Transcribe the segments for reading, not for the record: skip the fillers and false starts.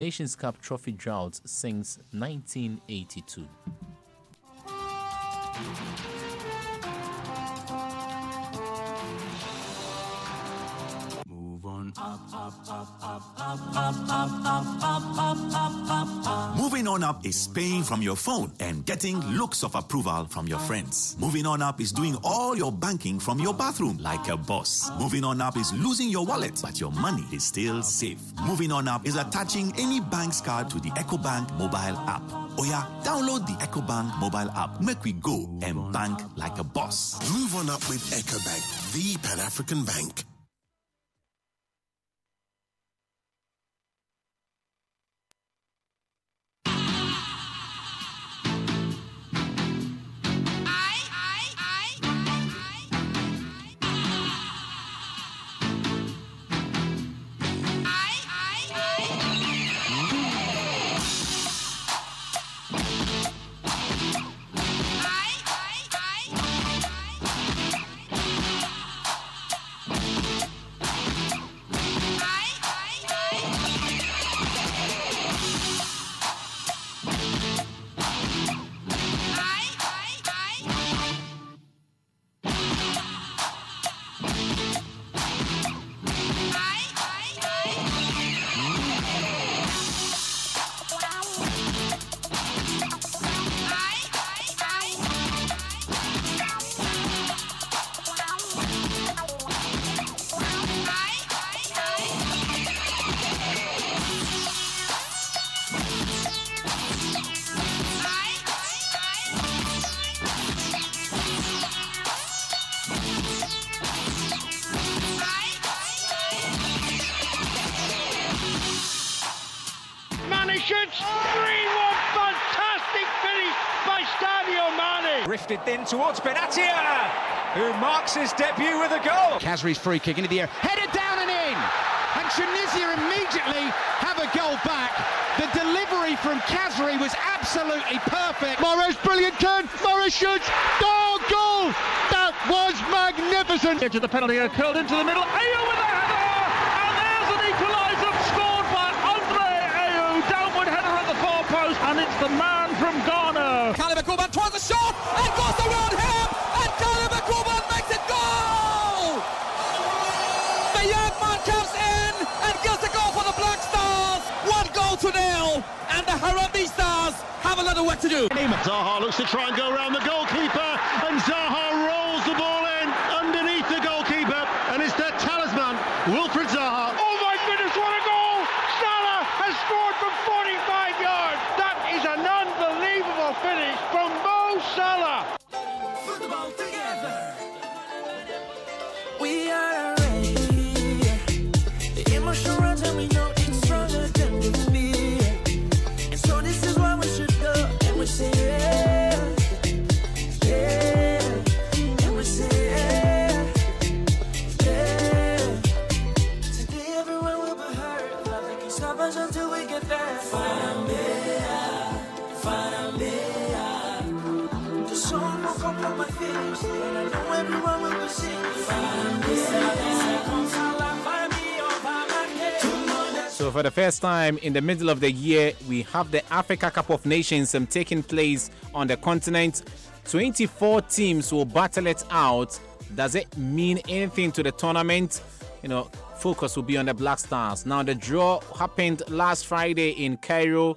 Nations Cup trophy drought since 1982. Moving on up is paying from your phone and getting looks of approval from your friends. Moving on up is doing all your banking from your bathroom like a boss. Moving on up is losing your wallet, but your money is still safe. Moving on up is attaching any bank's card to the EcoBank mobile app. Oya, download the EcoBank mobile app. Make we go and bank like a boss. Move on up with EcoBank, the Pan-African bank. Shoots 3-1, fantastic finish by Sadio Mane. Drifted then towards Benatia, who marks his debut with a goal. Khazri's free kick into the air, headed down and in, and Tunisia immediately have a goal back. The delivery from Khazri was absolutely perfect. Mahrez, brilliant turn, Mahrez shoots, goal! That was magnificent. Into the penalty area, curled into the middle, Ayew with a header, and there's an equaliser scored by Andre Ayew, downward header at the far post, and it's the man from Ghana. Caleb Akuban tries a shot, and goes around him, and Caleb Akuban makes it goal! The young man comes in and gets the goal for the Black Stars, 1-0, and the Harambee Stars have a lot of work to do. Zaha looks to try and go around the goalkeeper, and Zaha rolls the ball in underneath the goalkeeper, and it's their talisman, Wilfried Zaha. Oh my goodness, what a goal! Salah has scored from 45 yards. That is an unbelievable finish from Mo Salah. Football together. We are ready. The emotion runs and we know it's stronger than the fear. And so this is why we should go, and we say yeah, yeah, and we say yeah, yeah. Today everyone will be hurt. Nothing can stop us until we get there. The song will come from my feelings, and I know everyone will be singing. So for the first time in the middle of the year, we have the Africa Cup of Nations taking place on the continent. 24 teams will battle it out. Does it mean anything to the tournament? You know, focus will be on the Black Stars. Now, the draw happened last Friday in Cairo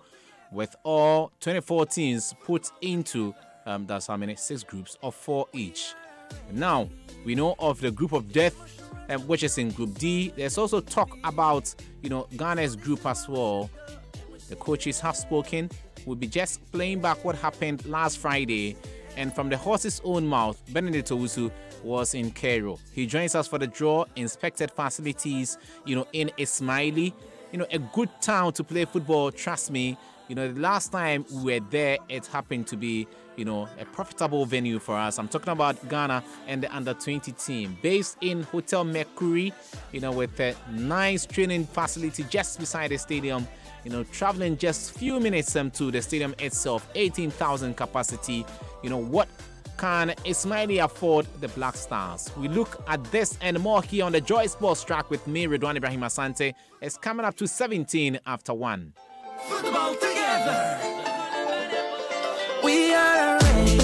with all 24 teams put into, that's how many? 6 groups of 4 each. Now, we know of the group of death, which is in Group D. There's also talk about, Ghana's group as well. The coaches have spoken. We'll be just playing back what happened last Friday. And from the horse's own mouth, Benedict Owusu was in Cairo. He joins us for the draw, inspected facilities, in Ismaili. A good town to play football, trust me. The last time we were there, it happened to be, a profitable venue for us. I'm talking about Ghana and the under-20 team, based in Hotel Mercury, with a nice training facility just beside the stadium. Traveling just few minutes to the stadium itself, 18,000 capacity. What can Ismaili afford the Black Stars? We look at this and more here on the Joy Sports track with me, Ridwan Ibrahim Asante. It's coming up to 17 after 1. Football together. We are ready.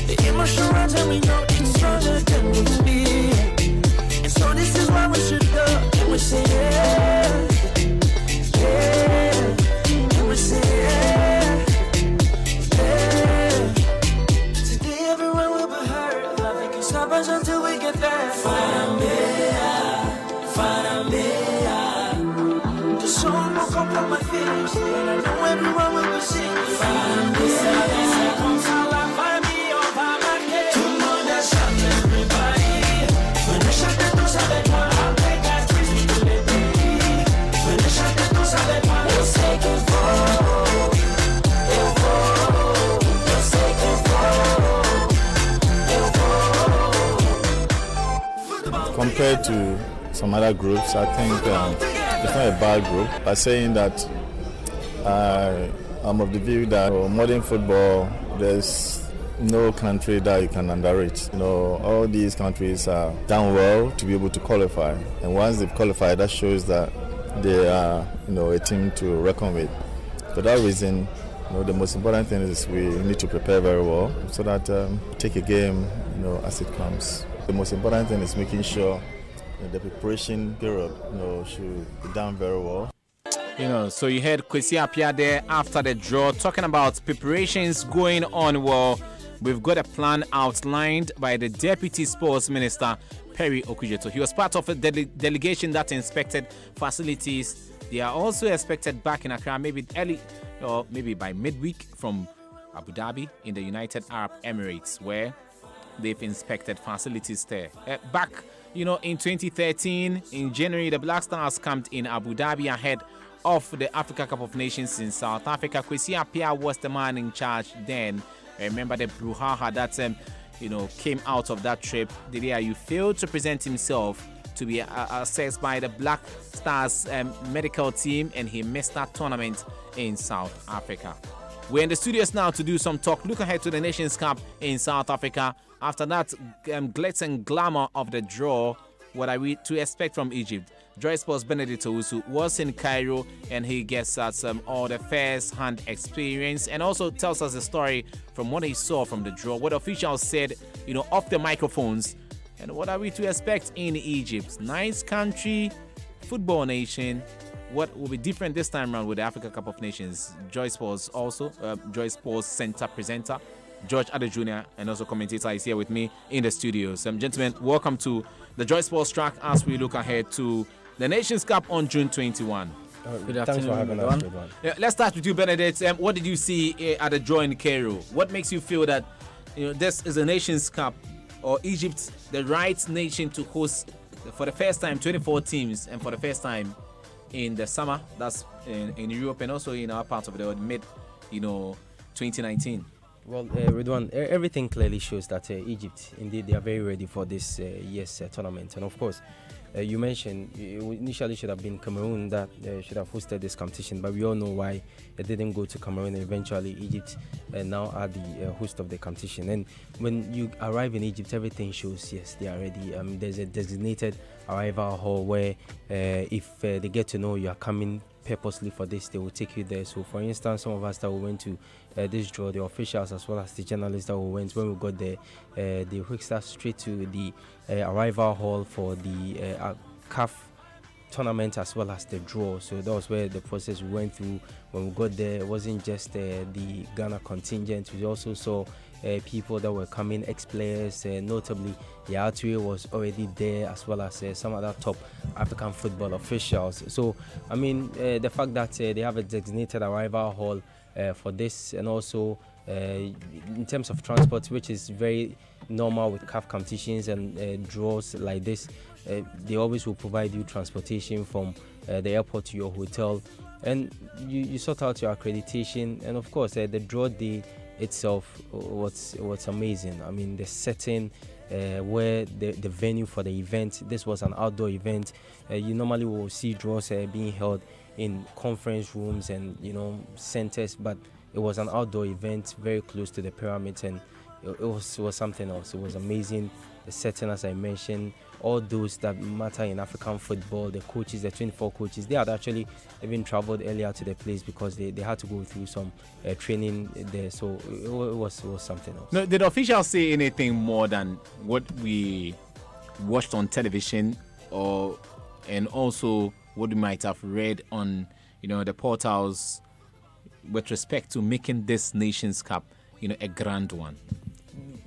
The emotion runs and we know it's stronger than we feel. And so this is why we should go. And we say yeah, yeah. And we say yeah, yeah. Today everyone will be hurt. Nothing can stop us until we get there. The song will come from my feelings, and I know everyone will be singing. Tout le monde chante, everybody. Venez chanter tous avec moi, avec la triste tous les pays. Venez chanter tous avec moi. Eu sei que vou, eu sei que vou. Compared to some other groups, I think it's not a bad group. By saying that, I'm of the view that modern football, there's no country that you can underrate. All these countries are done well to be able to qualify, and once they've qualified, that shows that they are, a team to reckon with. For that reason, the most important thing is we need to prepare very well so that take a game, as it comes. The most important thing is making sure the preparation period, should be done very well. So you heard Kwesi Appiah there after the draw talking about preparations going on well. We've got a plan outlined by the Deputy Sports Minister, Perry Okujeto. He was part of a delegation that inspected facilities. They are also expected back in Accra, maybe early or maybe by midweek from Abu Dhabi in the United Arab Emirates, where they've inspected facilities there. Back, in 2013, in January, the Black Stars camped in Abu Dhabi ahead of the Africa Cup of Nations in South Africa. Kwesi Appiah was the man in charge then. Remember the brouhaha that came out of that trip. The day you failed to present himself to be assessed by the Black Stars medical team, and he missed that tournament in South Africa. We're in the studios now to do some talk. Look ahead to the Nations Cup in South Africa. After that glitz and glamour of the draw, what are we to expect from Egypt? Joy Sports' Benedict Owusu was in Cairo, and he gets us all the first-hand experience and also tells us the story from what he saw from the draw, what officials said, off the microphones, and what are we to expect in Egypt. Nice country, football nation. What will be different this time around with the Africa Cup of Nations? Joy Sports also, Joy Sports Center presenter, George Ade Jr. and also commentator is here with me in the studios. Gentlemen, welcome to the Joy Sports track as we look ahead to the Nations Cup on June 21. Good afternoon. Thanks for having us, everyone. Let's start with you, Benedict. What did you see at the draw in Cairo? What makes you feel that this is a Nations Cup, or Egypt the right nation to host for the first time 24 teams, and for the first time in the summer, that's in Europe and also in our part of the world, mid 2019? Well, Ridwan, everything clearly shows that Egypt, indeed, they are very ready for this year's tournament. And of course, you mentioned it initially should have been Cameroon that should have hosted this competition, but we all know why it didn't go to Cameroon. Eventually, Egypt now are the host of the competition. And when you arrive in Egypt, everything shows, yes, they are ready. There's a designated arrival hall where if they get to know you are coming purposely for this, they will take you there. So for instance, some of us that we went to this draw, the officials as well as the journalists that we went, when we got there, they whisked us straight to the arrival hall for the CAF tournament as well as the draw. So that was where the process we went through. When we got there, it wasn't just the Ghana contingent. We also saw people that were coming, ex-players, notably Yatri was already there, as well as some other top African football officials. So, I mean, the fact that they have a designated arrival hall for this, and also in terms of transport, which is very normal with CAF competitions and draws like this, they always will provide you transportation from the airport to your hotel, and you sort out your accreditation, and of course the draw day itself was amazing. I mean, the setting, where the venue for the event, this was an outdoor event. You normally will see draws being held in conference rooms and centers, but it was an outdoor event very close to the pyramids, and it was something else. It was amazing. The setting, as I mentioned, all those that matter in African football, the coaches, the 24 coaches, they had actually even traveled earlier to the place because they had to go through some training there. So it was something else. No, did officials say anything more than what we watched on television, and also what we might have read on, the portals with respect to making this Nations Cup, a grand one?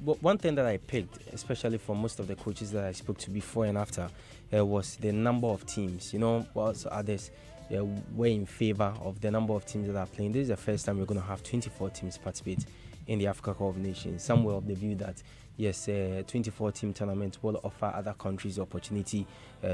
But one thing that I picked, especially for most of the coaches that I spoke to before and after, was the number of teams. Whilst others were in favor of the number of teams that are playing. This is the first time we're going to have 24 teams participate in the Africa Cup of Nations. Some were of the view that, yes, 24-team tournament will offer other countries the opportunity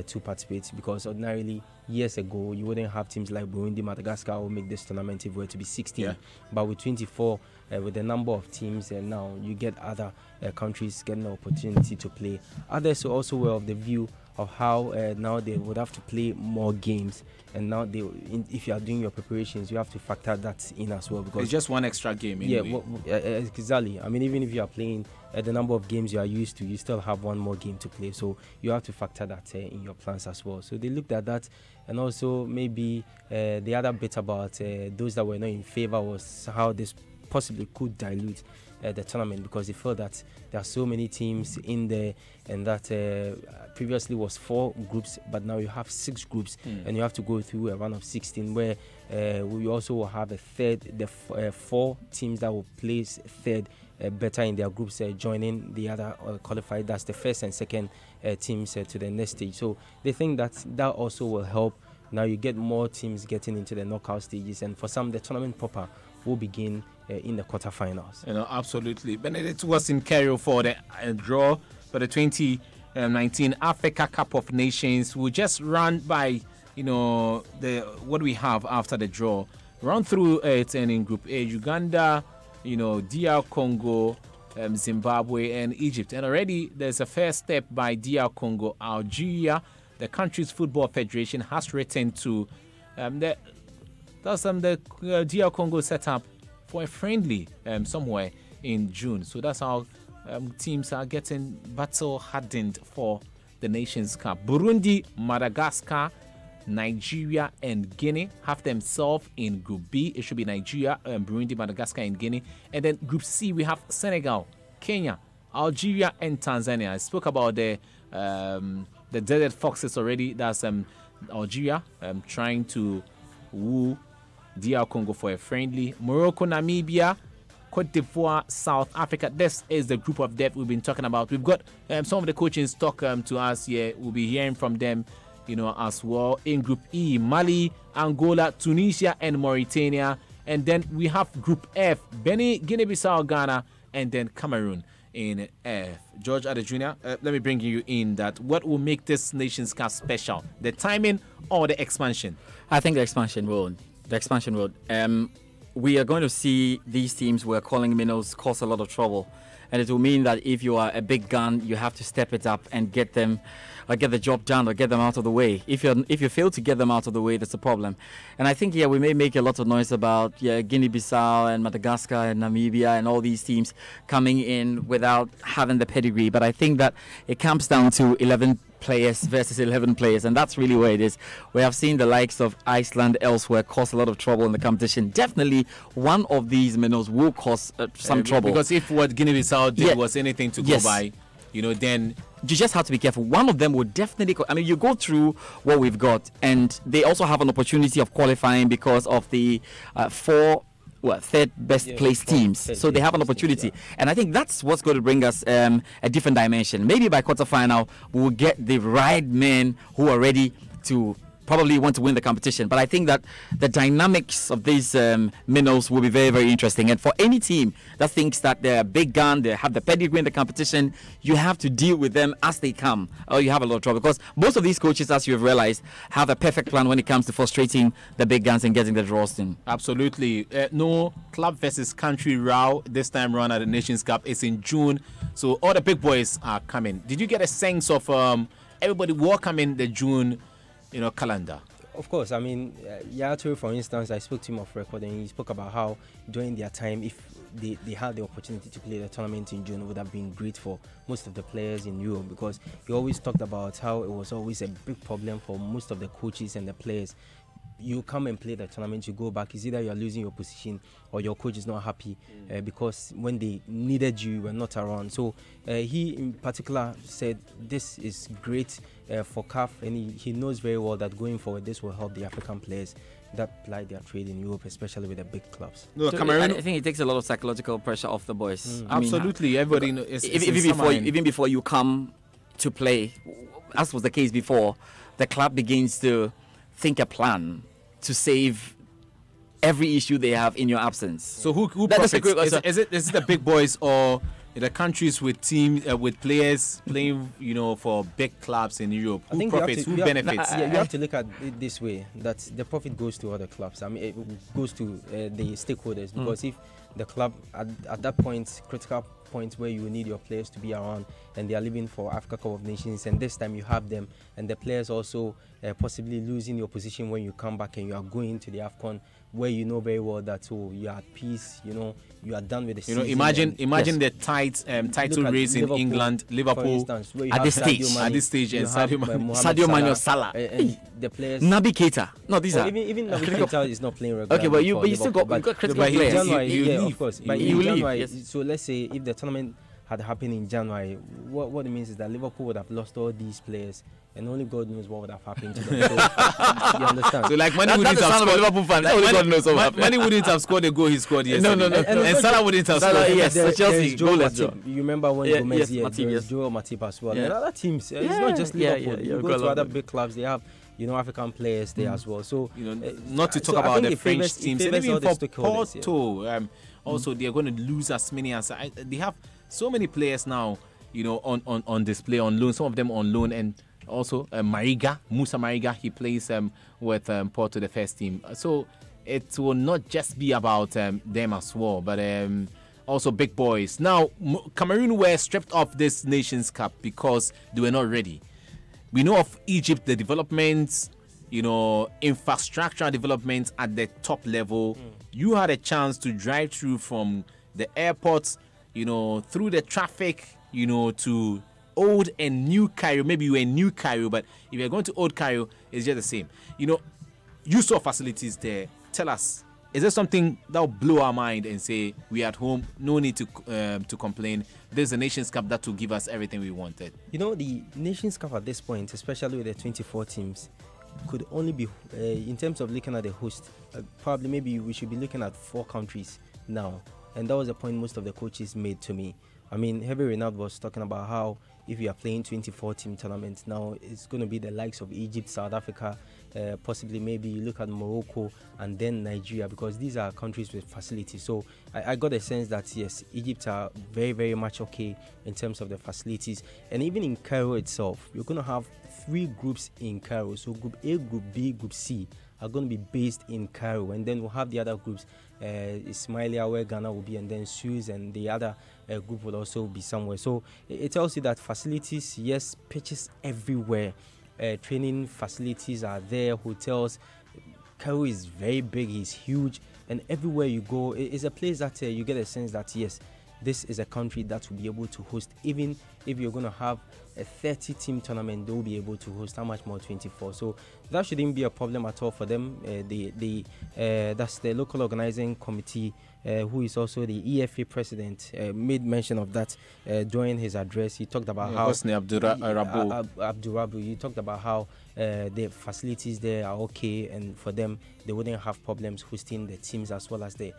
to participate, because ordinarily, years ago, you wouldn't have teams like Burundi, Madagascar who make this tournament if it were to be 16. Yeah. But with 24, with the number of teams, now you get other countries getting the opportunity to play. Others also were of the view of how now they would have to play more games, and now if you are doing your preparations, you have to factor that in as well, because it's just one extra game anyway. Yeah, exactly. I mean, even if you are playing the number of games you are used to, you still have one more game to play, so you have to factor that in your plans as well. So they looked at that, and also maybe the other bit about those that were not in favor was how this possibly could dilute the tournament, because they felt that there are so many teams in there, and that previously was 4 groups, but now you have 6 groups, and you have to go through a run of 16, where we also will have a third, the 4 teams that will place third better in their groups, joining the other qualified, that's the first and second teams to the next stage. So they think that also will help. Now you get more teams getting into the knockout stages, and for some, the tournament proper will begin in the quarterfinals. Absolutely. Benedict was in Cairo for the draw for the 2019 Africa Cup of Nations. We'll just run by, what we have after the draw. Run through it, and in Group A, Uganda, DR Congo, Zimbabwe, and Egypt. And already there's a first step by DR Congo. Algeria, the country's football federation, has written to the DR Congo set up for a friendly somewhere in June. So that's how teams are getting battle-hardened for the Nations Cup. Burundi, Madagascar, Nigeria, and Guinea have themselves in Group B. It should be Nigeria, Burundi, Madagascar, and Guinea. And then Group C, we have Senegal, Kenya, Algeria, and Tanzania. I spoke about the Deaded Foxes already. That's Algeria trying to woo DR Congo for a friendly. Morocco, Namibia, Cote d'Ivoire, South Africa. This is the group of death we've been talking about. We've got some of the coaches talk to us here. We'll be hearing from them, as well. In Group E, Mali, Angola, Tunisia, and Mauritania. And then we have Group F, Benin, Guinea-Bissau, Ghana, and then Cameroon in F. George Addo Jr., let me bring you in that. What will make this Nations Cup special? The timing or the expansion? I think the expansion will. We are going to see these teams we're calling minnows cause a lot of trouble, and it will mean that if you are a big gun, you have to step it up and get them, or get the job done, or get them out of the way. If you fail to get them out of the way, that's a problem. And I think we may make a lot of noise about Guinea-Bissau and Madagascar and Namibia and all these teams coming in without having the pedigree, but I think that it comes down to 11 players versus 11 players, and that's really where it is. We have seen the likes of Iceland elsewhere cause a lot of trouble in the competition. Definitely one of these minnows will cause some trouble, because if what Guinea-Bissau did was anything to go by, then you just have to be careful. One of them will definitely you go through what we've got, and they also have an opportunity of qualifying because of the 4 third best placed teams, so they have an opportunity, and I think that's what's going to bring us a different dimension. Maybe by quarterfinal we'll get the right men who are ready to probably want to win the competition. But I think that the dynamics of these minnows will be very, very interesting. And for any team that thinks that they're a big gun, they have the pedigree in the competition, you have to deal with them as they come, or you have a lot of trouble. Because most of these coaches, as you've realized, have a perfect plan when it comes to frustrating the big guns and getting the draws in. Absolutely. No club versus country row this time around at the Nations Cup. It's in June, so all the big boys are coming. Did you get a sense of everybody welcoming the June calendar? Of course. I mean, Yaya Toure, for instance, I spoke to him off record, and he spoke about how during their time, if they had the opportunity to play the tournament in June would have been great for most of the players in Europe, because he always talked about how it was always a big problem for most of the coaches and the players. You come and play the tournament, you go back, it's either you're losing your position or your coach is not happy because when they needed you were not around. So he in particular said this is great for CAF, and he knows very well that going forward this will help the African players that ply their trade in Europe, especially with the big clubs. No, so Cameroon, I think it takes a lot of psychological pressure off the boys. Absolutely, everybody knows. Even before you come to play, as was the case before, the club begins to think a plan to save every issue they have in your absence. So who profits? Is it the big boys or the countries with teams with players playing, for big clubs in Europe? Who profits? Who benefits? You have to look at it this way: that the profit goes to other clubs. I mean, it goes to the stakeholders, because if the club at that point, critical point where you need your players to be around, and they are leaving for Africa Cup of Nations, and this time you have them, and the players also possibly losing your position when you come back and you are going to the AFCON, where you know very well that you are at peace, you are done with the season. Imagine the tight title race in England, Liverpool, instance, at this stage, and Sadio Mane, Salah, and the players. Naby Keita. No, these are even Naby Keita is not playing regularly. Okay, but you still got critical players. January, of course. But in January, so let's say if the tournament had happened in January, what it means is that Liverpool would have lost all these players, and only God knows what would have happened to them. So, you understand? So like Mane wouldn't have scored. Liverpool fan. Only God knows what happened. Mane wouldn't have scored the goal he scored yesterday. No. And Salah wouldn't have scored. Yes, Chelsea goalless draw. You remember when Gomez here? Joel Matip as well. And other teams. It's not just Liverpool. You go to other big clubs, they have African players there as well. So not to talk about the French teams. And even for Porto, also they are going to lose as many as they have so many players now, on display on loan. Some of them on loan, and also Moussa Mariga, he plays with Porto, the first team. So it will not just be about them as well, but also big boys. Now, Cameroon were stripped of this Nations Cup because they were not ready. We know of Egypt, the developments, infrastructural developments at the top level. You had a chance to drive through from the airports, through the traffic, to Old and New Cairo. Maybe you were in New Cairo, but if you're going to Old Cairo, it's just the same. You saw facilities there. Tell us, is there something that will blow our mind and say, we're at home, no need to complain? There's a Nations Cup that will give us everything we wanted. The Nations Cup at this point, especially with the 24 teams, could only be, in terms of looking at the host, probably maybe we should be looking at 4 countries now. And that was a point most of the coaches made to me. I mean, Heavy Renard was talking about how if you are playing 24-team tournaments now, it's going to be the likes of Egypt, South Africa, possibly maybe you look at Morocco and then Nigeria, because these are countries with facilities. So I got a sense that, yes, Egypt are very, very much okay in terms of the facilities. And even in Cairo itself, you're going to have 3 groups in Cairo. So Group A, Group B, Group C are going to be based in Cairo, and then we'll have the other groups, Ismailia, where Ghana will be, and then Suez, and the other group will also be somewhere. So it tells you that facilities, yes, pitches everywhere, training facilities are there, hotels. Cairo is very big, it's huge, and everywhere you go, it's a place that you get a sense that, yes, this is a country that will be able to host. Even if you're going to have a 30-team tournament, they will be able to host. How much more 24? So that shouldn't be a problem at all for them. That's the local organizing committee, who is also the EFA president, made mention of that during his address. He talked about how Hosni Abdurabu. He talked about how the facilities there are okay, and for them they wouldn't have problems hosting the teams, as well as the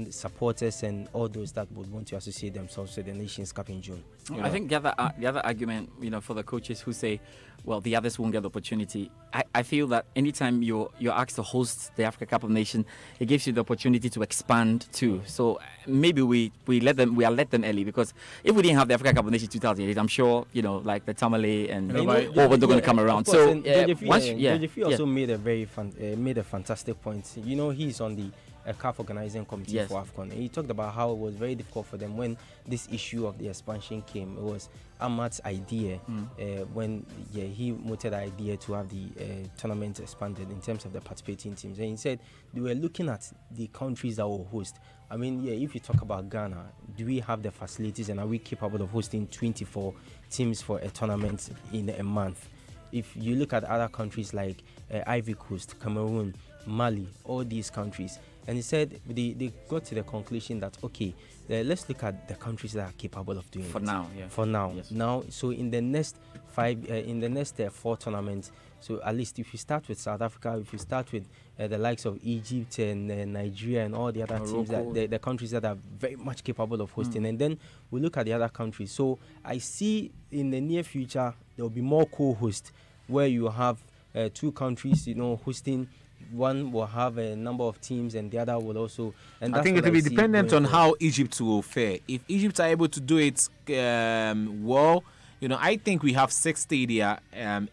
supporters and all those that would want to associate themselves with the Nations Cup in June. I think the other argument, for the coaches who say, well, the others won't get the opportunity. I feel that anytime you're asked to host the Africa Cup of Nations, it gives you the opportunity to expand too. So maybe we let them early, because if we didn't have the Africa Cup of Nations 2008, I'm sure like the Tamale and all they're going to come around. So Josefi also made a fantastic point. He's on the CAF organizing committee for AFCON. And he talked about how it was very difficult for them when this issue of the expansion came. It was Ahmad's idea when he mooted the idea to have the tournament expanded in terms of the participating teams. And he said they were looking at the countries that will host. I mean, if you talk about Ghana, do we have the facilities and are we capable of hosting 24 teams for a tournament in a month? If you look at other countries like Ivory Coast, Cameroon, Mali, all these countries, and he said they got to the conclusion that let's look at the countries that are capable of doing it. For now, yes. Now, so in the next 4 tournaments, so at least if you start with South Africa, if you start with the likes of Egypt and Nigeria and all the other teams, the countries that are very much capable of hosting, and then we look at the other countries. So I see in the near future there will be more co-hosts where you have 2 countries, hosting. One will have a number of teams and the other will also. And I think it will be dependent on how Egypt will fare. If Egypt are able to do it well, I think we have 6 stadia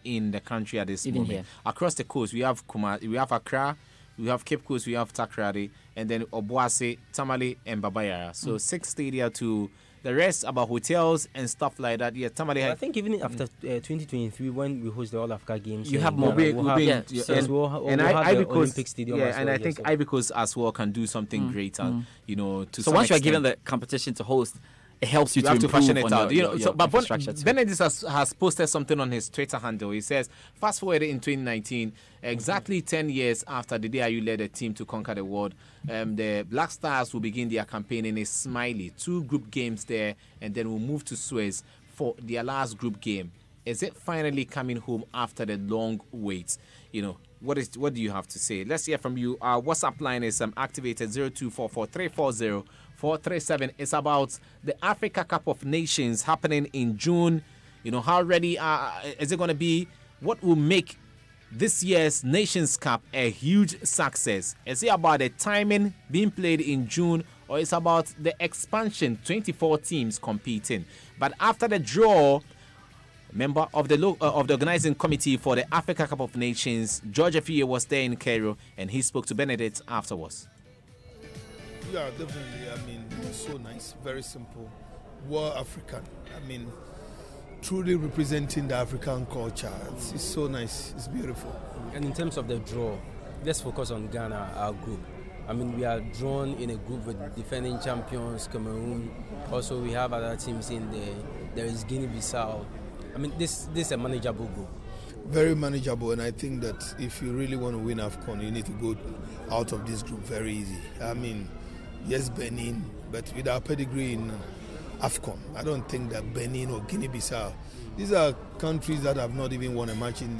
in the country at this moment. Here. Across the coast, we have Accra, we have Cape Coast, we have Takrady, and then Obuasi, Tamale, and Babayara. So 6 stadia to the rest about hotels and stuff like that. Yeah, Tamale. I think even after 2023, when we host the All Africa Games, you have more. And Ivory Coast, Olympic Stadium. Yeah, and I think Ivory Coast as well can do something greater. So once you are given the competition to host, it helps you to improve fashion it out. But Benedict has posted something on his Twitter handle. He says, fast forward in 2019, exactly 10 years after the day you led a team to conquer the world, the Black Stars will begin their campaign in a Smiley. 2 group games there, and then we'll move to Suez for their last group game. Is it finally coming home after the long wait? What do you have to say? Let's hear from you. Our WhatsApp line is activated 0244340437. It's about the Africa Cup of Nations happening in June. How ready is it going to be? What will make this year's Nations Cup a huge success? Is it about the timing being played in June, or is it about the expansion, 24 teams competing? But after the draw, member of the organizing committee for the Africa Cup of Nations, George Afie, was there in Cairo, and he spoke to Benedict afterwards. Yeah, definitely. I mean, it's so nice, very simple. We're African. I mean, truly representing the African culture. It's so nice. It's beautiful. And in terms of the draw, let's focus on Ghana, our group. I mean, we are drawn in a group with defending champions, Cameroon. Also, we have other teams in there. There is Guinea-Bissau. I mean, this is a manageable group. Very manageable, and I think that if you really want to win AFCON, you need to go out of this group very easy. I mean, yes, Benin, but with our pedigree in AFCON, I don't think that Benin or Guinea-Bissau, these are countries that have not even won a match in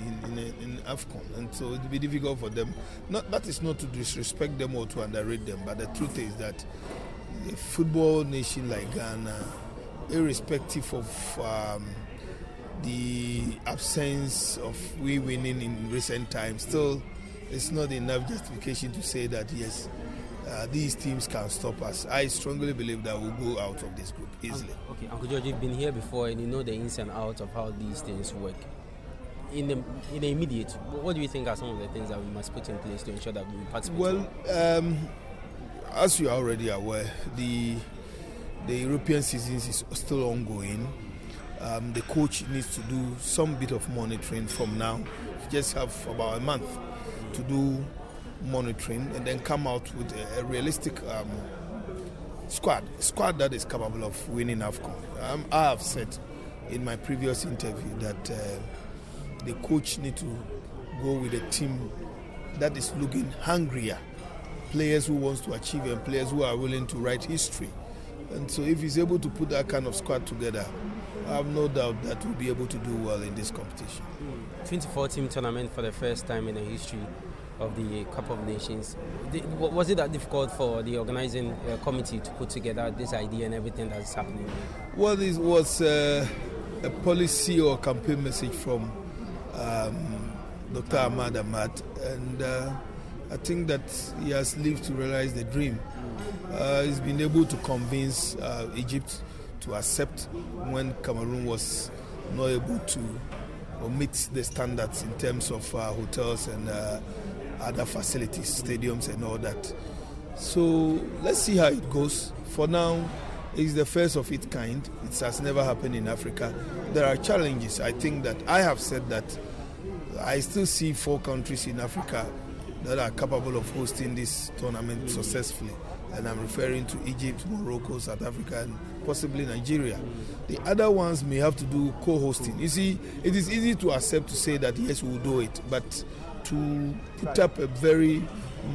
AFCON, and so it will be difficult for them. That is not to disrespect them or to underrate them, but the truth is that a football nation like Ghana, irrespective of the absence of we winning in recent times, still it's not enough justification to say that yes, these teams can stop us. I strongly believe that we'll go out of this group easily. Okay, Uncle George, you've been here before and you know the ins and outs of how these things work. In the immediate, what do you think are some of the things that we must put in place to ensure that we participate? Well, as you are already aware, the European season is still ongoing. The coach needs to do some bit of monitoring from now. You just have about a month to do monitoring and then come out with a realistic squad that is capable of winning AFCON. I have said in my previous interview that the coach needs to go with a team that is looking hungrier, players who wants to achieve and players who are willing to write history. And so if he's able to put that kind of squad together, I have no doubt that we'll be able to do well in this competition. 24-team tournament for the first time in the history of the Cup of Nations. Was it that difficult for the organizing committee to put together this idea and everything that's happening? Well, this was a policy or campaign message from Dr. Ahmad, and I think that he has lived to realize the dream. He's been able to convince Egypt to accept when Cameroon was not able to meet the standards in terms of hotels and other facilities, stadiums and all that. So let's see how it goes. For now, it's the first of its kind. It has never happened in Africa. There are challenges. I think that I have said that I still see 4 countries in Africa that are capable of hosting this tournament successfully. And I'm referring to Egypt, Morocco, South Africa, and possibly Nigeria. The other ones may have to do co-hosting. You see, it is easy to accept to say that yes, we'll do it, but to put up a very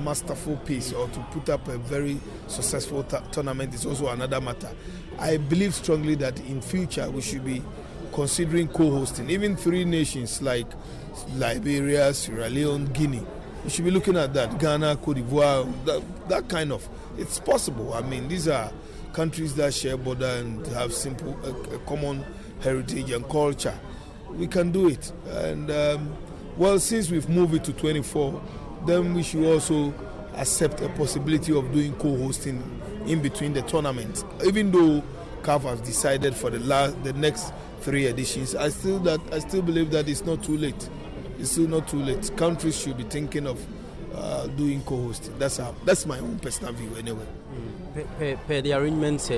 masterful piece or to put up a very successful tournament is also another matter. I believe strongly that in future we should be considering co-hosting. Even 3 nations like Liberia, Sierra Leone, Guinea, we should be looking at that. Ghana, Cote d'Ivoire, that kind of. It's possible. I mean, these are countries that share border and have a common heritage and culture. We can do it. And well, since we've moved it to 24, then we should also accept a possibility of doing co-hosting in between the tournaments. Even though CAF has decided for the next 3 editions, I still believe that it's not too late. It's still not too late. Countries should be thinking of doing co-hosting. That's my own personal view anyway. Per the arrangements,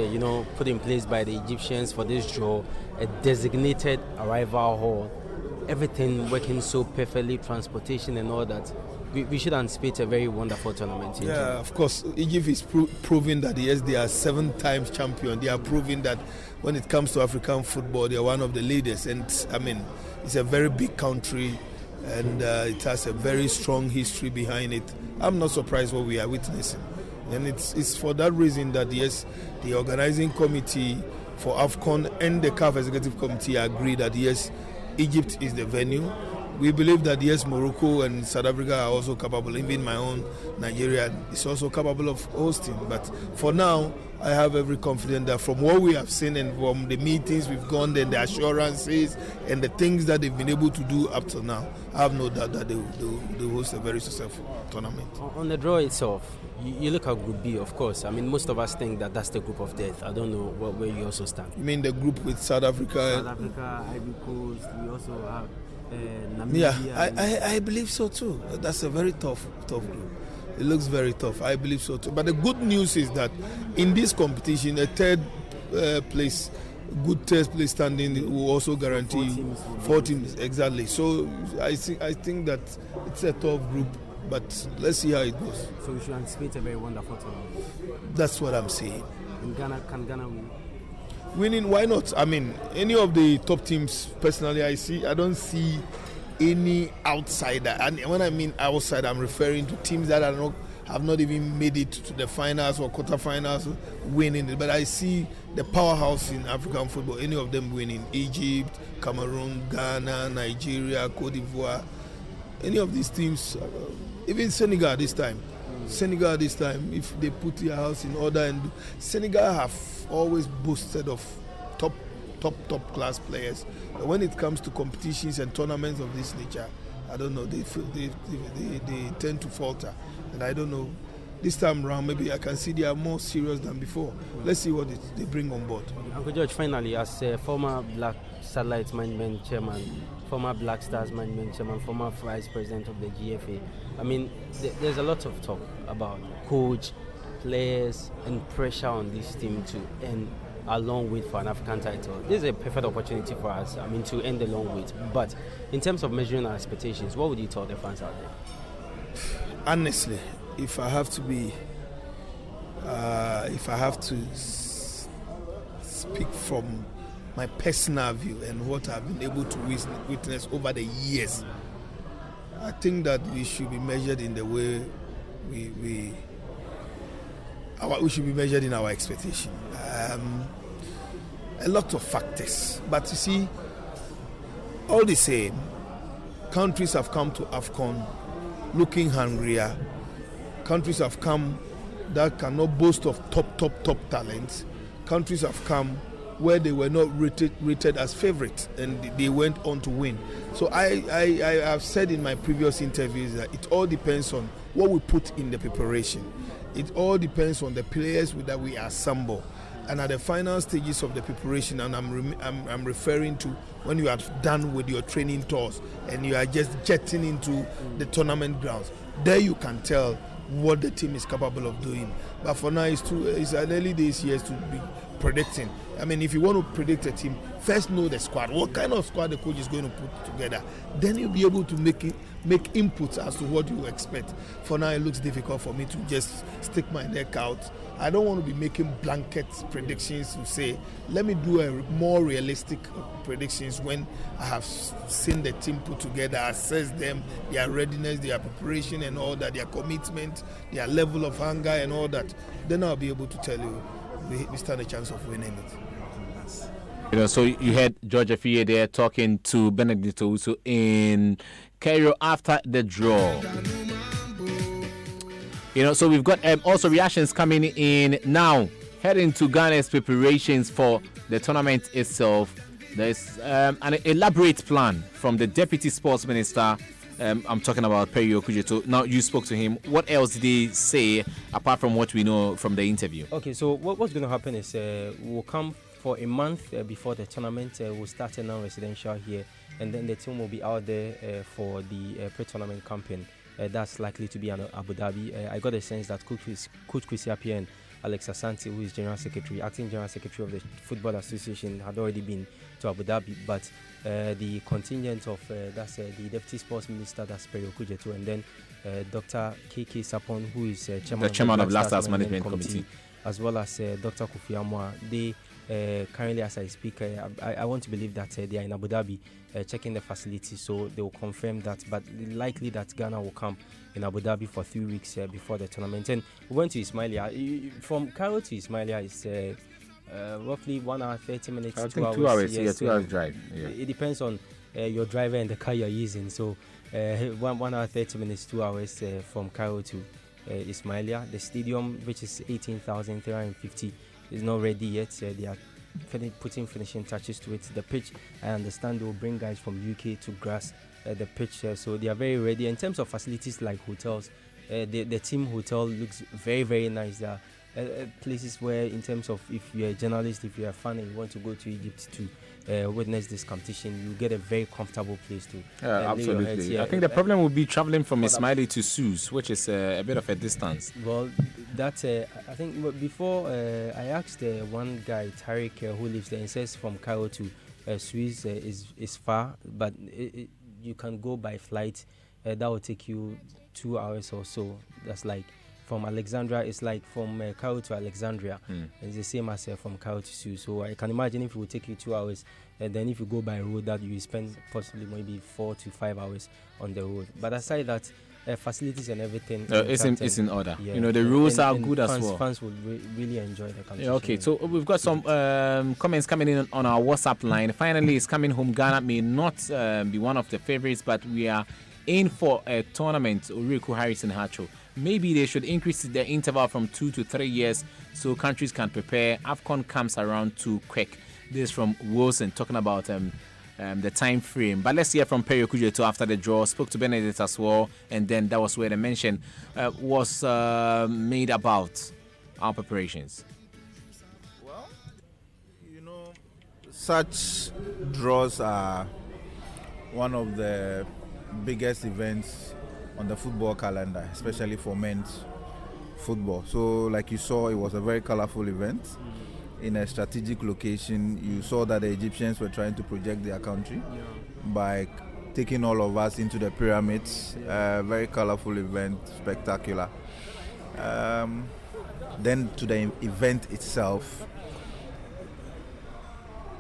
put in place by the Egyptians for this draw, a designated arrival hall, everything working so perfectly, transportation and all that. We should anticipate a very wonderful tournament. Yeah, of course. Egypt is proving that yes, they are 7 times champion. They are proving that when it comes to African football, they are one of the leaders. And I mean, it's a very big country, and it has a very strong history behind it. I'm not surprised what we are witnessing, and it's for that reason that yes, the organizing committee for AFCON and the CAF executive committee agree that yes, Egypt is the venue. We believe that yes, Morocco and South Africa are also capable. Even my own Nigeria is also capable of hosting. But for now, I have every confidence that from what we have seen and from the meetings we've gone and the assurances and the things that they've been able to do up to now, I have no doubt that they will host a very successful tournament. On the draw itself, you look at Group B, of course. I mean, most of us think that that's the group of death. I don't know where you also stand. You mean the group with South Africa? South Africa, Ivory Coast, we also have Namibia. Yeah, I believe so too. That's a very tough group. It looks very tough. I believe so too. But the good news is that in this competition, a third place standing will also guarantee 4 teams exactly. So I think that it's a tough group, but let's see how it goes. So we should anticipate a very wonderful tournament. That's what I'm saying. And can Ghana win? Winning, why not? I mean, any of the top teams, personally, I don't see any outsider. And when I mean outsider, I'm referring to teams that have not even made it to the finals or quarterfinals winning it. But I see the powerhouse in African football, any of them winning. Egypt, Cameroon, Ghana, Nigeria, Cote d'Ivoire. Any of these teams, even Senegal this time, if they put their house in order, and Senegal have always boasted of top class players. But when it comes to competitions and tournaments of this nature, I don't know, they tend to falter. And I don't know, this time around maybe I can see they are more serious than before. Let's see what they bring on board. Uncle George, finally, as a former Black Satellites Management Chairman, former Black Stars Management Chairman, former Vice President of the GFA, I mean, there's a lot of talk about coach, players, and pressure on this team to end a long wait for an African title. This is a perfect opportunity for us, I mean, to end the long wait. But in terms of measuring our expectations, what would you tell the fans out there? Honestly, if I have to speak from my personal view and what I've been able to witness over the years, I think that we should be measured in the way we should be measured in our expectation. A lot of factors, but you see, all the same, countries have come to AFCON looking hungrier. Countries have come that cannot boast of top talents. Countries have come where they were not rated as favorites, and they went on to win. So I have said in my previous interviews that it all depends on what we put in the preparation. It all depends on the players that we assemble. And at the final stages of the preparation, and I'm referring to when you are done with your training tours and you are just jetting into the tournament grounds, there you can tell what the team is capable of doing. But for now, it's an early days years to be predicting. I mean, if you want to predict a team, first know the squad. What kind of squad the coach is going to put together. Then you'll be able to make inputs as to what you expect. For now, it looks difficult for me to just stick my neck out. I don't want to be making blanket predictions to say, let me do a more realistic predictions when I have seen the team put together, assess them, their readiness, their preparation and all that, their commitment, their level of hunger and all that. Then I'll be able to tell you we stand a chance of winning it. You know, so you had George Afie there talking to Benedict Owusu in Cairo after the draw. You know, so we've got also reactions coming in now. Heading to Ghana's preparations for the tournament itself. There's an elaborate plan from the Deputy Sports Minister. I'm talking about Perry Okujeto. Now, you spoke to him. What else did he say apart from what we know from the interview? Okay, so what's going to happen is we'll come for a month before the tournament. We'll start a non-residential here, and then the team will be out there for the pre-tournament campaign. That's likely to be in Abu Dhabi. I got a sense that Coach Kwesi Appiah and Alex Asante, who is acting General Secretary of the Football Association, had already been to Abu Dhabi, but the contingent of that's the Deputy Sports Minister, that's Perry Okujeto, and then Dr. KK Sapon, who is chairman of Black Stars Management Committee, as well as Dr. Kofi Amwa. They currently, as I speak, I want to believe that they are in Abu Dhabi checking the facility, so they will confirm that, but likely that Ghana will come in Abu Dhabi for 3 weeks before the tournament. And we went to Ismailia. From Cairo to Ismailia is roughly 1 hour 30 minutes. I think 2 hours. Yes, 2 hours drive. Yeah. It depends on your driver and the car you're using. So 1 hour 30 minutes, 2 hours from Cairo to Ismailia. The stadium, which is 18,350, is not ready yet. They are putting finishing touches to it. The pitch, I understand they will bring guys from UK to grass the pitch, so they are very ready. In terms of facilities like hotels, the team hotel looks very, very nice. There are places where, in terms of, if you're a journalist, if you're a fan and you want to go to Egypt to witness this competition, you get a very comfortable place to absolutely. I think the problem would be traveling from Ismaili to Suez, which is a bit of a distance. Well, that's I think before I asked one guy, Tariq, who lives there, and says from Cairo to Suez is far, but you can go by flight. That will take you 2 hours or so. That's like from Alexandria. It's like from Cairo to Alexandria. It's the same as from Cairo to Suez. So I can imagine if it will take you 2 hours, and then if you go by road, that you spend possibly maybe 4 to 5 hours on the road. But aside that, facilities and everything, it's in order. Yeah. You know, the rules are good as well. Fans will really enjoy the competition. Yeah, okay, so we've got some comments coming in on our WhatsApp line. Finally, it's coming home. Ghana may not be one of the favorites, but we are in for a tournament. Uriku Harrison Hacho. Maybe they should increase the interval from 2 to 3 years so countries can prepare. AFCON comes around too quick. This is from Wilson talking about the time frame. But let's hear from Perry Okujeto after the draw. Spoke to Benedict as well, and then that was where the mention was made about our preparations. Well, you know, such draws are one of the biggest events on the football calendar, especially for men's football. So like you saw, it was a very colorful event in a strategic location. You saw that the Egyptians were trying to project their country by taking all of us into the pyramids. Very colorful event, spectacular. Then to the event itself,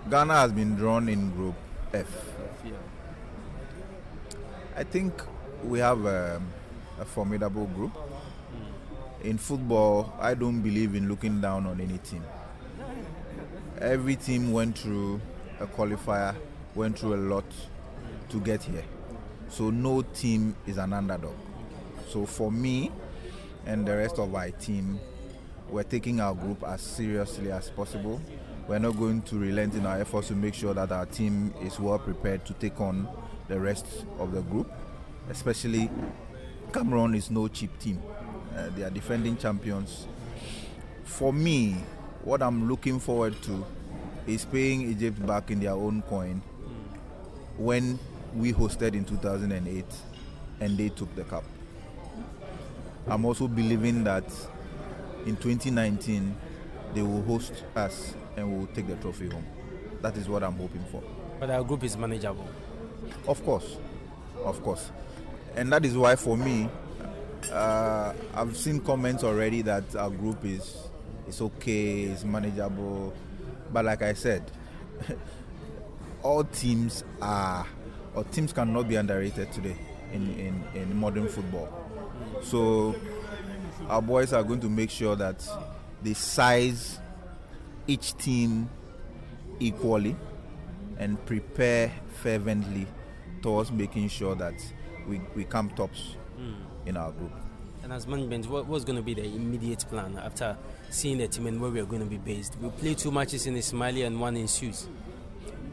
Ghana has been drawn in Group F. I think we have a formidable group. In football, I don't believe in looking down on any team. Every team went through a qualifier, went through a lot to get here. So no team is an underdog. So for me and the rest of our team, we're taking our group as seriously as possible. We're not going to relent in our efforts to make sure that our team is well prepared to take on the rest of the group. Especially Cameroon is no cheap team. They are defending champions. For me, what I'm looking forward to is paying Egypt back in their own coin when we hosted in 2008 and they took the cup. I'm also believing that in 2019 they will host us and we will take the trophy home. That is what I'm hoping for. But our group is manageable. Of course. And that is why for me, I've seen comments already that our group is okay, it's manageable. But like I said, all teams cannot be underrated today in modern football. So our boys are going to make sure that they size each team equally and prepare fervently towards making sure that we come tops in our group. And as management, what's going to be the immediate plan after seeing the team and where we are going to be based? We play 2 matches in Ismaili and 1 in Suez.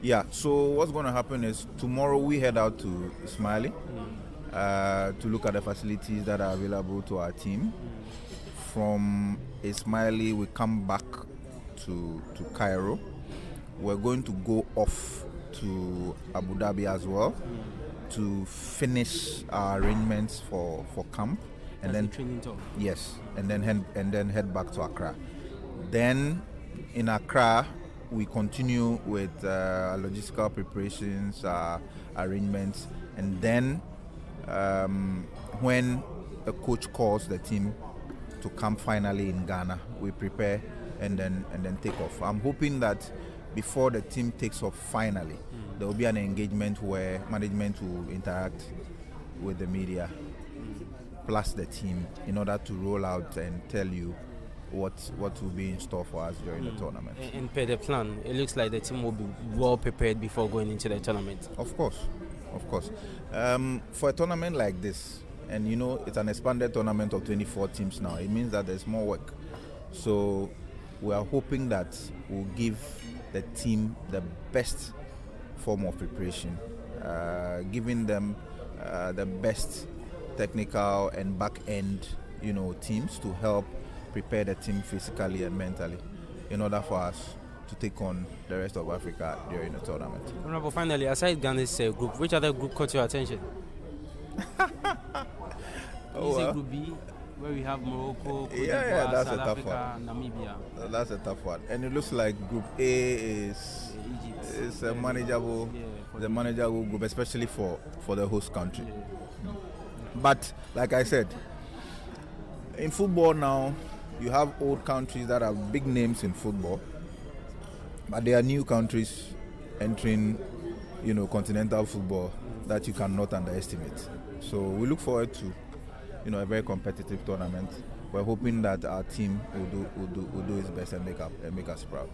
Yeah, so what's going to happen is tomorrow we head out to Ismaili to look at the facilities that are available to our team. From Ismaili, we come back to Cairo. We're going to go off to Abu Dhabi as well to finish our arrangements for camp, and then training tour. Yes, and then head back to Accra. Then in Accra, we continue with logistical preparations, arrangements, and then when the coach calls the team to camp finally in Ghana, we prepare and then take off. I'm hoping that before the team takes off finally, there will be an engagement where management will interact with the media plus the team in order to roll out and tell you what will be in store for us during the tournament. And per the plan, it looks like the team will be well prepared before going into the tournament. Of course. For a tournament like this, and you know it's an expanded tournament of 24 teams now, it means that there's more work. So we are hoping that we'll give the team the best form of preparation, giving them the best technical and back end, teams to help prepare the team physically and mentally in order for us to take on the rest of Africa during the tournament. Honorable, finally, aside Ghana's group, which other group caught your attention? Group B, where we have Morocco, Cote d'Ivoire, that's South a tough Africa, one. Namibia. That's a tough one, and it looks like Group A is a manageable group, especially for the host country. But like I said, in football now, you have old countries that are big names in football, but there are new countries entering, continental football that you cannot underestimate. So we look forward to, a very competitive tournament. We're hoping that our team will do its best and make us proud.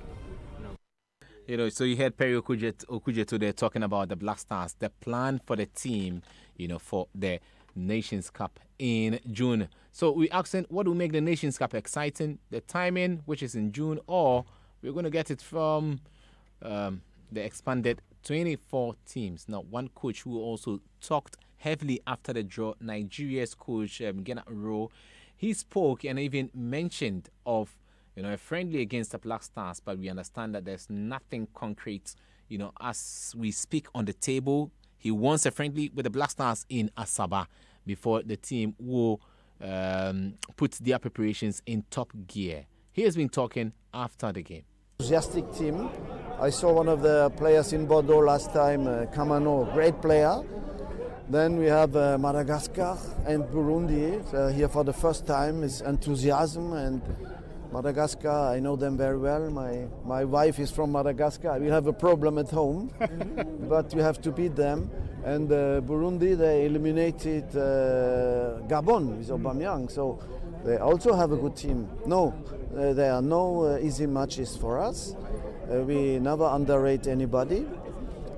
So you heard Perry Okudzeto today talking about the Black Stars, the plan for the team, for the Nations Cup in June. So we asking what will make the Nations Cup exciting, the timing, which is in June, or we're going to get it from the expanded 24 teams. Now, one coach who also talked heavily after the draw, Nigeria's coach, Gennaro Rowe, he spoke and even mentioned of a friendly against the Black Stars, but we understand that there's nothing concrete, as we speak on the table. He wants a friendly with the Black Stars in Asaba before the team will put their preparations in top gear. He has been talking after the game. Enthusiastic team. I saw one of the players in Bordeaux last time, Kamano, great player. Then we have Madagascar and Burundi here for the first time. It's enthusiasm, and Madagascar, I know them very well. My wife is from Madagascar. We have a problem at home, but we have to beat them. And Burundi, they eliminated Gabon with Aubameyang, so they also have a good team. No, there are no easy matches for us. We never underrate anybody,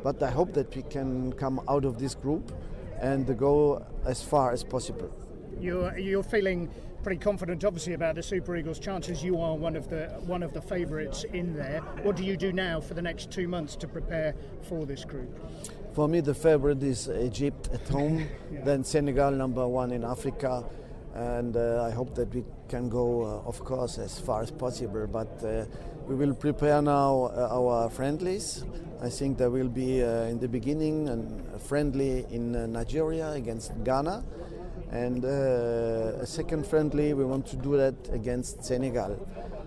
but I hope that we can come out of this group and go as far as possible. You're feeling pretty confident, obviously, about the Super Eagles' chances. You are one of the favourites in there. What do you do now for the next 2 months to prepare for this group? For me, the favourite is Egypt at home, then Senegal, number 1 in Africa, and I hope that we can go, of course, as far as possible. But we will prepare now our friendlies. I think there will be in the beginning a friendly in Nigeria against Ghana. And a second friendly, we want to do that against Senegal.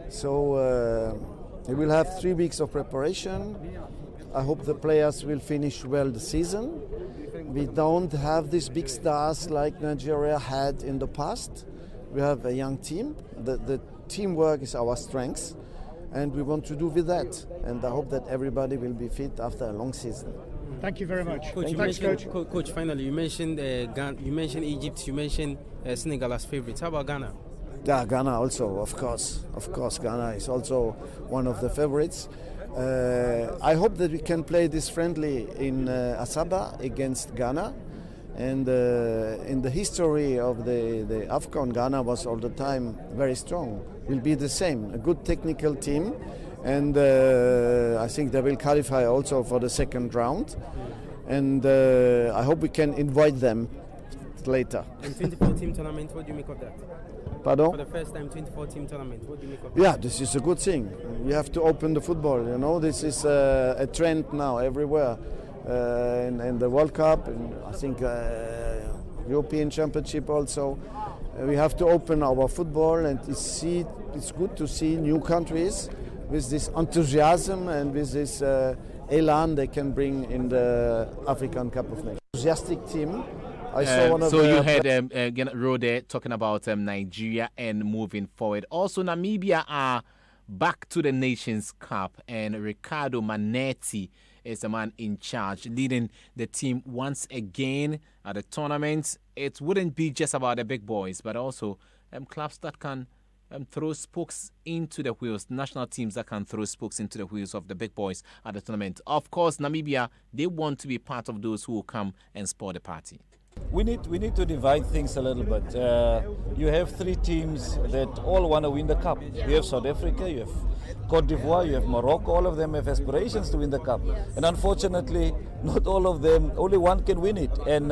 So we will have 3 weeks of preparation. I hope the players will finish well the season. We don't have these big stars like Nigeria had in the past. We have a young team. The teamwork is our strength, and we want to do with that. And I hope that everybody will be fit after a long season. Thank you very much. Coach, Coach, finally, you mentioned you mentioned Egypt, you mentioned Senegal as favourites. How about Ghana? Yeah, Ghana also, of course. Of course, Ghana is also one of the favourites. I hope that we can play this friendly in Asaba against Ghana. And in the history of the AFCON, Ghana was all the time very strong. Will be the same, a good technical team. And I think they will qualify also for the second round. And I hope we can invite them later. And 24-team tournament, what do you make of that? Pardon? For the first time, 24-team tournament, what do you make of that? Yeah, this is a good thing. We have to open the football, you know. This is a trend now everywhere. In the World Cup, and I think European Championship also. We have to open our football, and it's good to see new countries with this enthusiasm and with this elan they can bring in the African Cup of Nations. Enthusiastic team. I saw one of so you heard Rode talking about Nigeria and moving forward. Also, Namibia are back to the Nations Cup, and Ricardo Manetti is the man in charge, leading the team once again at the tournament. It wouldn't be just about the big boys, but also clubs that can throw spokes into the wheels, national teams that can throw spokes into the wheels of the big boys at the tournament. Of course, Namibia, they want to be part of those who will come and spoil the party. We need to divide things a little bit. You have 3 teams that all want to win the cup. You have South Africa, you have Cote d'Ivoire, you have Morocco. All of them have aspirations to win the cup. And unfortunately, not all of them, only one can win it. And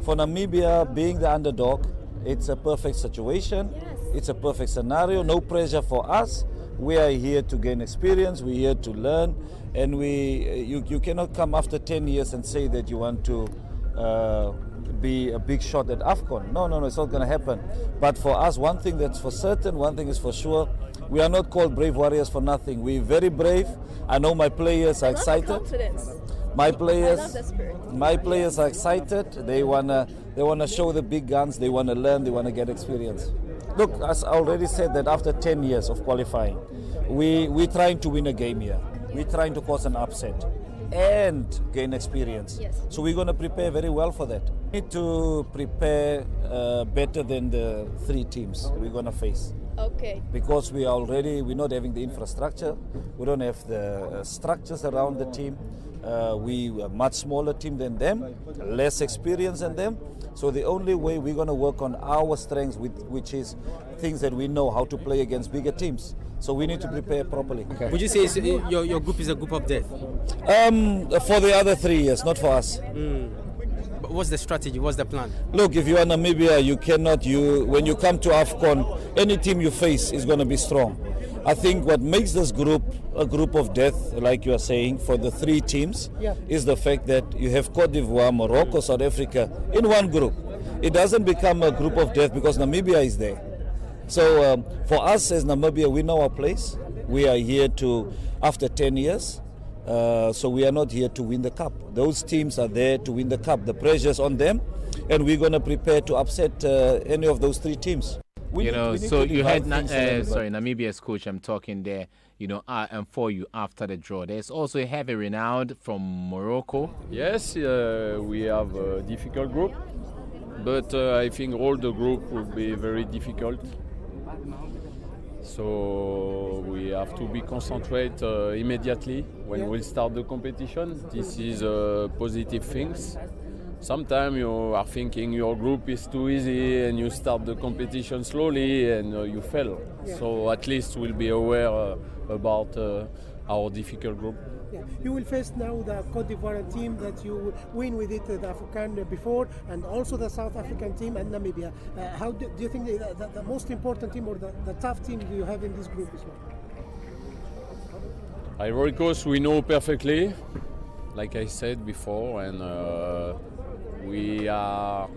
for Namibia, being the underdog, it's a perfect situation. It's a perfect scenario. No pressure for us. We are here to gain experience. We're here to learn. And you cannot come after 10 years and say that you want to be a big shot at AFCON. No, it's not going to happen. But for us, one thing that's for certain, one thing is for sure, we are not called brave warriors for nothing. We're very brave. I know my players are excited. My players are excited. They wanna show the big guns. They wanna learn. They wanna get experience. Look, as I already said, that after 10 years of qualifying, we're trying to win a game here. We're trying to cause an upset and gain experience. Yes. So we're going to prepare very well for that. We need to prepare better than the 3 teams we're going to face. Okay. Because we're not having the infrastructure, we don't have the structures around the team. We're a much smaller team than them, less experience than them. So the only way we're going to work on our strengths, which is things that we know how to play against bigger teams. So we need to prepare properly. Okay. Would you say your group is a group of death? For the other 3 years, not for us. But what's the strategy? What's the plan? Look, if you are Namibia, when you come to AFCON, any team you face is going to be strong. I think what makes this group a group of death, like you are saying, for the 3 teams, is the fact that you have Cote d'Ivoire, Morocco, South Africa in one group. It doesn't become a group of death because Namibia is there. So for us as Namibia, we know our place. We are here after 10 years, so we are not here to win the cup. Those teams are there to win the cup. The pressure's on them, and we're going to prepare to upset any of those 3 teams. So you had Namibia's coach. I'm talking there. And for you after the draw, there's also Hervé Renard from Morocco. Yes, we have a difficult group, but I think all the group will be very difficult. So we have to be concentrate immediately when we start the competition. This is positive things. Sometimes you are thinking your group is too easy and you start the competition slowly and you fail. So at least we'll be aware about our difficult group. Yeah. You will face now the Cote d'Ivoire team that you win with it, the African before, and also the South African team and Namibia. How do you think the most important team or the tough team do you have in this group as well? Ivory Coast we know perfectly, like I said before, and we are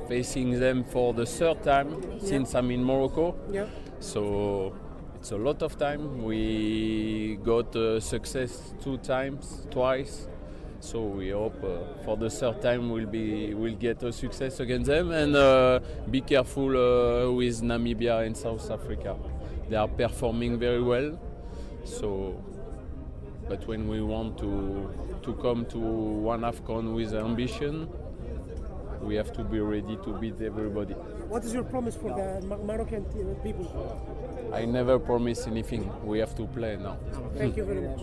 facing them for the third time since I'm in Morocco. Yeah. So it's a lot of time. We got success twice. So we hope for the third time we'll get a success against them, and be careful with Namibia and South Africa. They are performing very well. So, but when we want to come to one AFCON with ambition, we have to be ready to beat everybody. What is your promise for the Moroccan people? I never promise anything. We have to play now. Thank you very much.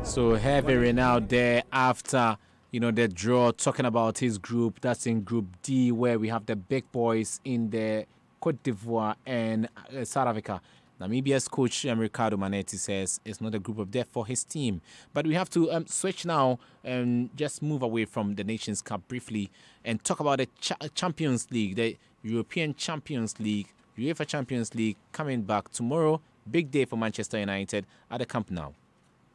So Hervé Renard there after the draw, talking about his group. That's in Group D, where we have the big boys in the Cote d'Ivoire and South Africa. Namibia's coach Ricardo Manetti says it's not a group of death for his team. But we have to switch now and just move away from the Nations Cup briefly and talk about the Champions League, the European Champions League, UEFA Champions League coming back tomorrow. Big day for Manchester United at the Camp Nou.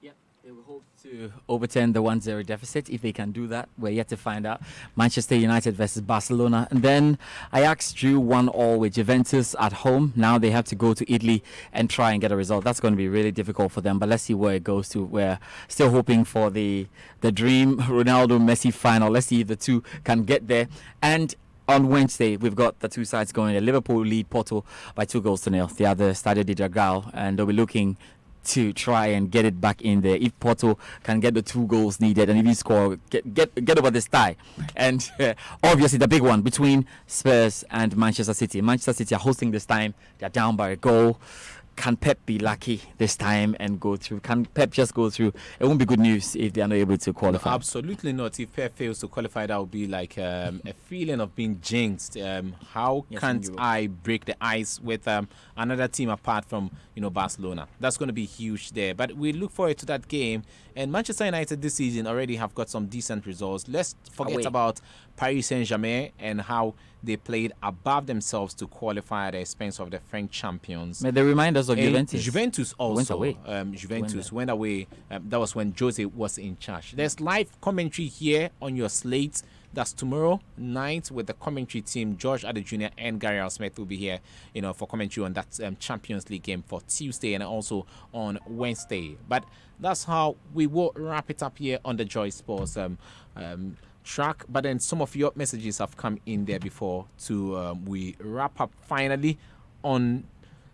Yeah, they will hope to overturn the 1-0 deficit. If they can do that, we're yet to find out. Manchester United versus Barcelona. And then Ajax drew 1-1 with Juventus at home. Now they have to go to Italy and try and get a result. That's going to be really difficult for them, but let's see where it goes to. We're still hoping for the dream Ronaldo-Messi final. Let's see if the two can get there. And on Wednesday, we've got the two sides going. Liverpool lead Porto by 2-0. The other, Stadio de Dragao, and they'll be looking to try and get it back in there. If Porto can get the 2 goals needed, and if he score, get over this tie. And obviously the big one between Spurs and Manchester City. Manchester City are hosting this time. They're down by a goal. Can Pep be lucky this time and go through? Can Pep just go through? It won't be good news if they are not able to qualify. No, absolutely not. If Pep fails to qualify, that would be like a feeling of being jinxed. How can't I break the ice with another team apart from Barcelona? That's going to be huge there. But we look forward to that game. And Manchester United this season already have got some decent results. Let's forget about Paris Saint-Germain and how they played above themselves to qualify at the expense of the French champions. May they remind us of Juventus. Juventus also went away. Juventus went away. That was when Jose was in charge. There's live commentary here on your slate. That's tomorrow night with the commentary team. George Addo Jr. and Gary Al Smith will be here, for commentary on that Champions League game for Tuesday and also on Wednesday. But that's how we will wrap it up here on the Joy Sports track. But then some of your messages have come in there before we wrap up finally on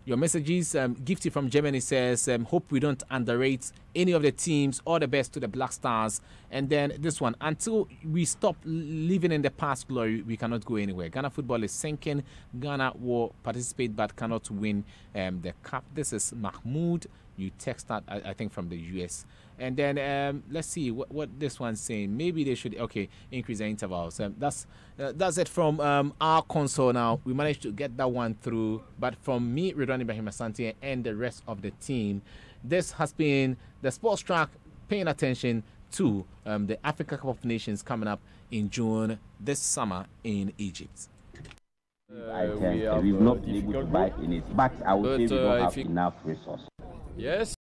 your messages. Gifty from Germany says, hope we don't underrate any of the teams. All the best to the Black Stars. And then this one, until we stop living in the past glory, we cannot go anywhere. Ghana football is sinking. Ghana will participate but cannot win the cup. This is Mahmoud. You text that, I think, from the US. And then let's see what this one's saying. Maybe they should increase the intervals. That's it from our console now. We managed to get that one through. But from me, Ridwan Ibrahim Asante, and the rest of the team, this has been the Sports Track, paying attention to the Africa Cup of Nations coming up in June this summer in Egypt. We've not been able to buy in it, but I would say we don't have enough resources. Yes.